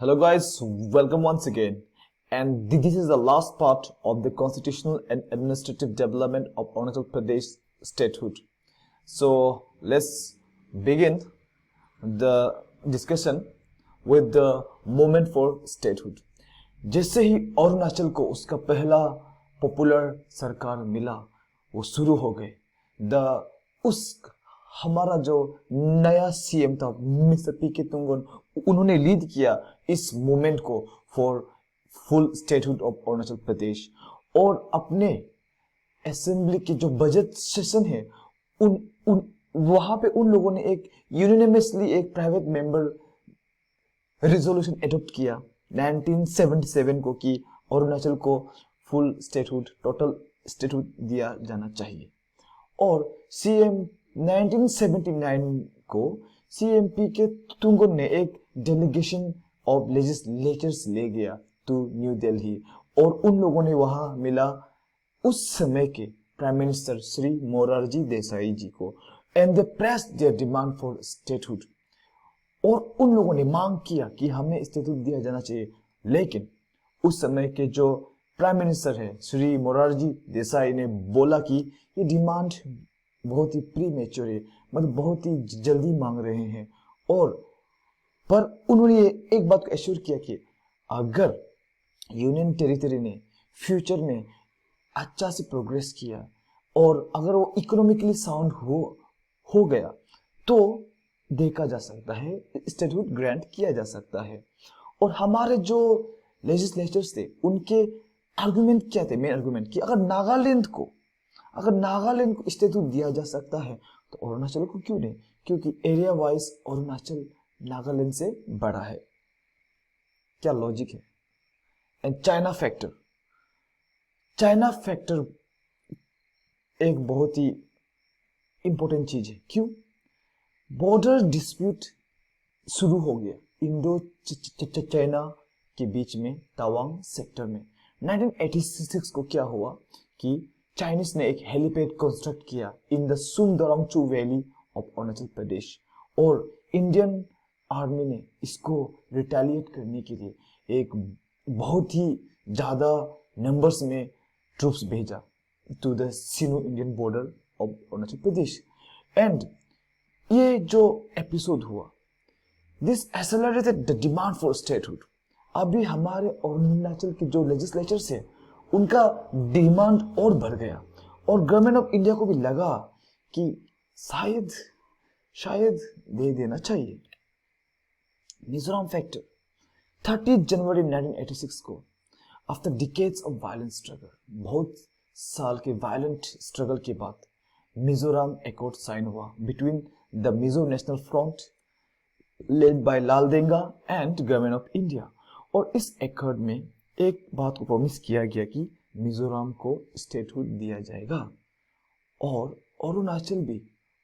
Hello guys, welcome once again. And this is the last part of the constitutional and administrative development of Arunachal Pradesh statehood. So let's begin the discussion with the movement for statehood. जैसे ही अरुणाचल को उसका पहला popular सरकार मिला वो शुरू हो गए द उस हमारा जो नया सीएम था मिस्टर पीके तुंगन उन्होंने लीड किया इस मूवमेंट को for full statehood of Arunachal Pradesh और अपने असेंबली के जो बजट सेशन है उन उन वहां पे उन लोगों ने एक यूनिनमसली एक प्राइवेट मेंबर रिजोल्यूशन एडॉप्ट किया 1977 को कि अरुणाचल को फुल स्टेटहुड टोटल स्टेटहुड दिया जाना चाहिए और सीएम 1979 को सीएमपी के तुंगन ने एक डेलीगेशन ऑफ लेजिस्लेचर्स ले गया टू न्यू दिल्ली और उन लोगों ने वहां मिला उस समय के प्राइम मिनिस्टर श्री मोरारजी देसाई जी को and they pressed their demand for statehood और उन लोगों ने मांग किया कि हमें स्टेटहुड दिया जाना चाहिए लेकिन उस समय के जो प्राइम मिनिस्टर है श्री मोरारजी देसाई ने बोला कि ये डिमांड बहुत ही प्रीमेच्योर है मतलब बहुत ही जल्दी मांग रहे हैं और पर उन्होंने एक बात को एश्योर किया कि अगर यूनियन टेरिटरी ने फ्यूचर में अच्छा से प्रोग्रेस किया और अगर वो इकोनॉमिकली साउंड हो गया तो देखा जा सकता है स्टेटहुड ग्रांट किया जा सकता है और हमारे जो लेजिस्लेचर्स थे उनके आर्गुमेंट क्या थे मेन आर्गुमेंट कि अगर नागालैंड को स्टेटहुड दिया जा सकता है तो अरुणाचल को क्यों नहीं क्योंकि एरिया वाइज अरुणाचल नागालैंड से बड़ा है क्या लॉजिक है एंड चाइना फैक्टर एक बहुत ही इंपॉर्टेंट चीज है क्यों बॉर्डर डिस्प्यूट शुरू हो गया इंडो चाइना के बीच में तवांग सेक्टर में 1986 को क्या हुआ कि चाइनीज ने एक हेलीपैड कंस्ट्रक्ट किया in the Sumdorong Chu valley of Arunachal Pradesh और इंडियन आर्मी ने इसको रिटेलिएट करने के लिए एक बहुत ही ज्यादा नंबर्स में ट्रूप्स भेजा to the Sino Indian border of Arunachal Pradesh and ये जो एपिसोड हुआ this accelerated the demand for statehood अभी हमारे अरुणाचल के जो लेजिस्लेचर्स है उनका डिमांड और बढ़ गया और गवर्नमेंट ऑफ इंडिया को भी लगा कि शायद दे देना चाहिए मिजोरम फैक्टर 30 जनवरी 1986 को after decades of violent struggle बहुत साल के वायलेंट स्ट्रगल के बाद मिजोरम एकॉर्ड साइन हुआ between the Mizo national front led by Laldenga and government of India और इस एकॉर्ड में एक बात को प्रॉमिस किया गया कि मिजोरम को स्टेटहुड दिया जाएगा और अरुणाचल भी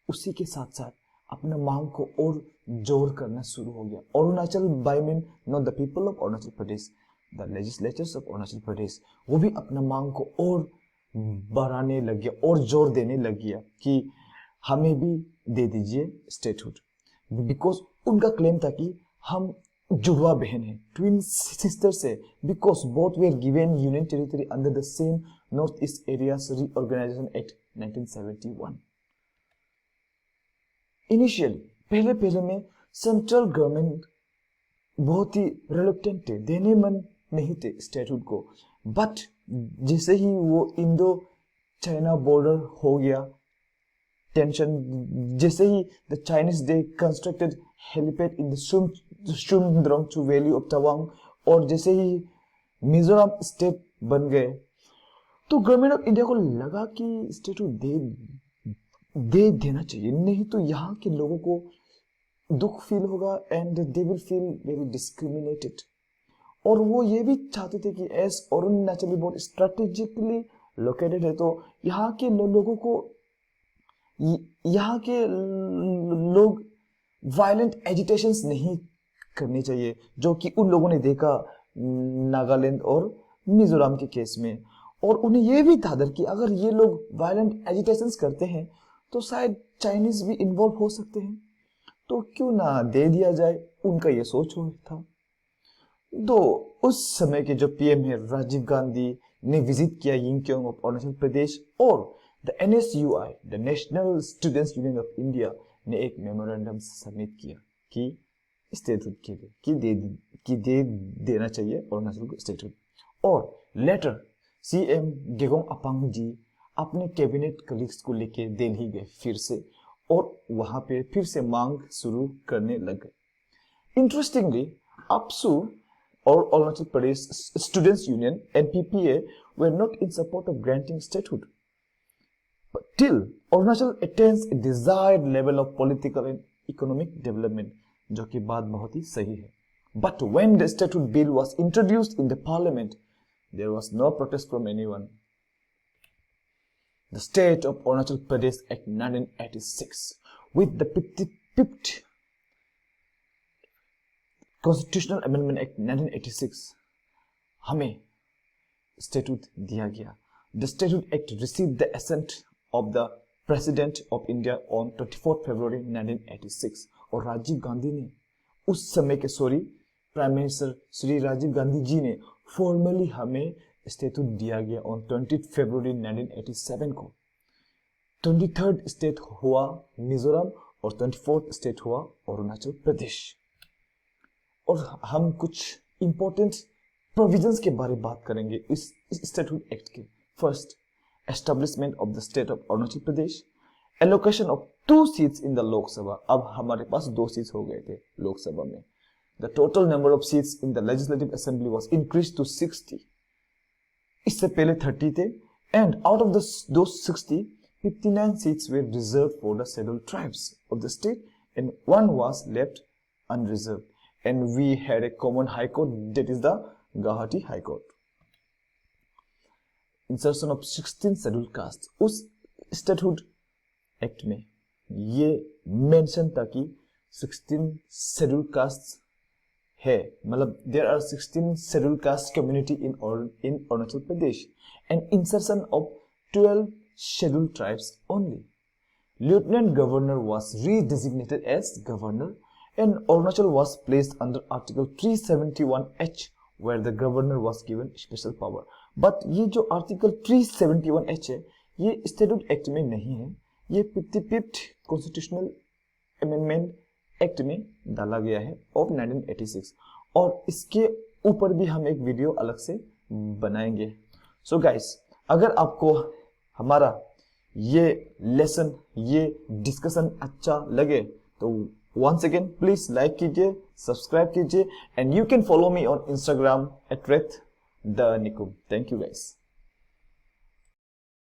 उसी के साथ साथ अपना मांग को और जोर करना शुरू हो गया Arunachal by mean not the people of Arunachal Pradesh the legislatures of Arunachal Pradesh वो भी अपना मांग को और बढ़ाने लग गया और जोर देने लग गया कि हमें भी दे दीजिए स्टेटहुड बिकॉज उनका क्लेम था कि हम जुड़वा बहन है ट्विन सिस्टर्स है because both were given union territory under the same north east area reorganisation act 1971 initially पहले में सेंट्रल गवर्नमेंट बहुत ही रिलक्टेंट थे देने मन नहीं थे स्टेटहुड को बट जैसे ही वो इंडो चाइना बॉर्डर हो गया टेंशन जैसे ही the Chinese they constructed helipad in the Sumdorong Chu valley of Tawang और जैसे ही मिजोरम स्टेट बन गए तो गवर्नमेंट ऑफ इंडिया को लगा कि स्टेटहुड दे देना चाहिए नहीं तो यहाँ के लोगों को दुख फील होगा and they will feel very discriminated और वो ये भी चाहते थे कि एस अरुणाचल बहुत स्ट्रेटेजिकली लोकेटेड है तो यहाँ के लोगों को यहाँ के लोग वायलेंट एजिटेशंस नहीं करने चाहिए जो कि उन लोगों ने देखा नागालैंड और मिजोरम के केस में और उन्हें यह भी था कि अगर ये लोग वायलेंट एजिटेशंस करते हैं तो शायद चाइनीज भी इन्वॉल्व हो सकते हैं तो क्यों ना दे दिया जाए उनका ये सोच था तो उस समय के जो पीएम है राजीव गांधी ने विजिट किया यिंगकियोंग ऑफ अरुणाचल प्रदेश, और the NSUI, the national students union of India, ने एक मेमोरेंडम सबमिट किया कि स्टेटहुड के लिए कि दे देना चाहिए अरुणाचल को स्टेटहुड। और लेटर सीएम गेगोंग अपांग जी अपने कैबिनेट कलीग्स को लेके दिल्ली गए फिर से, और वहां पे फिर से मांग शुरू करने लग गए। Interestingly APSU or Arunachal Pradesh Students Union (NPPA) were not in support of granting statehood. But till Arunachal attains a desired level of political and economic development, जो कि बात बहुत ही सही है. But when the statehood bill was introduced in the parliament, there was no protest from anyone. The State of Arunachal Pradesh Act 1986, with the 55th Constitutional Amendment Act 1986, हमें statute दिया गया। The Statute Act received the assent of the President of India on 24 February 1986, और राजीव गांधी ने उस समय के prime minister Shri Rajiv Gandhi ji ने formally हमें स्टेट्यूट दिया गया ऑन 20 फरवरी 1987 को। 23rd स्टेट हुआ मिजोरम और 24th स्टेट हुआ अरुणाचल प्रदेश। और हम कुछ इंपॉर्टेंट प्रोविजंस के बारे में बात करेंगे इस स्टेटहुड एक्ट के। First, establishment of the state of Arunachal Pradesh, allocation of 2 seats in the Lok Sabha. अब हमारे पास 2 सीट्स हो गए थे लोकसभा में। The total number of seats in the legislative assembly was increase to 60। इससे पहले 30 थे, and out of those 60, 59 seats were reserved for the scheduled tribes of the state and 1 was left unreserved. And we had a common high court, that is the Guwahati High Court. Insertion of 16 scheduled castes, उस statehood act में ये mention था कि 16 scheduled caste है, मतलब there are 16 scheduled caste community in Arunachal Pradesh, and insertion of 12 scheduled tribes only. Lieutenant Governor was redesignated as governor, and Arunachal was placed under Article 371H, where the governor was given special power. But ये जो Article 371H है, ये statute act में नहीं है, ये 55th Constitutional Amendment Act में डाला गया है of 1986, और इसके ऊपर भी हम एक वीडियो अलग से बनाएंगे। So guys, अगर आपको हमारा ये लेसन, ये डिस्कशन अच्छा लगे तो once again please like कीजिए, सब्सक्राइब कीजिए, and you can follow me on Instagram @the Nikum. Thank you guys.